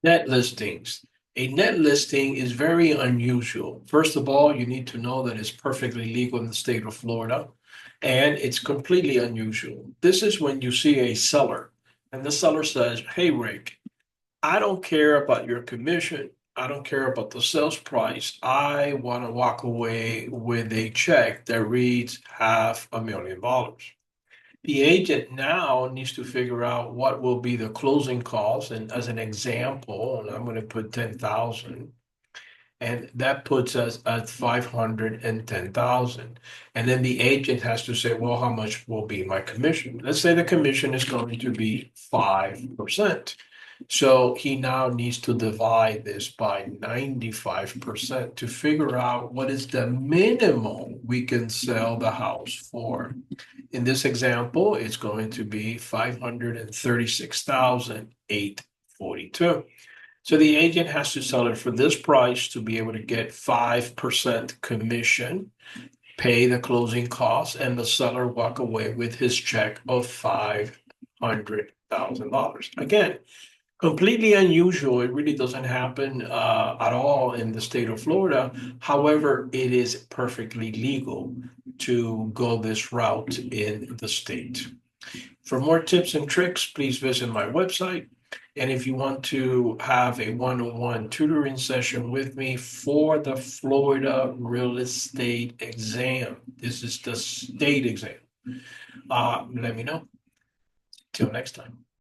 Net listings. A net listing is very unusual. First of all, you need to know that it's perfectly legal in the state of Florida, and it's completely unusual. This is when you see a seller, and the seller says, "Hey, Rick, I don't care about your commission. I don't care about the sales price. I want to walk away with a check that reads $500,000." The agent now needs to figure out what will be the closing costs. And as an example, and I'm going to put 10,000, and that puts us at 510,000. And then the agent has to say, well, how much will be my commission? Let's say the commission is going to be 5%. So he now needs to divide this by 95% to figure out what is the minimum we can sell the house for. In this example, it's going to be 536,842. So the agent has to sell it for this price to be able to get 5% commission, pay the closing costs, and the seller walk away with his check of $500,000. Again, completely unusual. It really doesn't happen at all in the state of Florida. However, it is perfectly legal to go this route in the state. For more tips and tricks, please visit my website. And if you want to have a one-on-one tutoring session with me for the Florida real estate exam, this is the state exam, let me know. Till next time.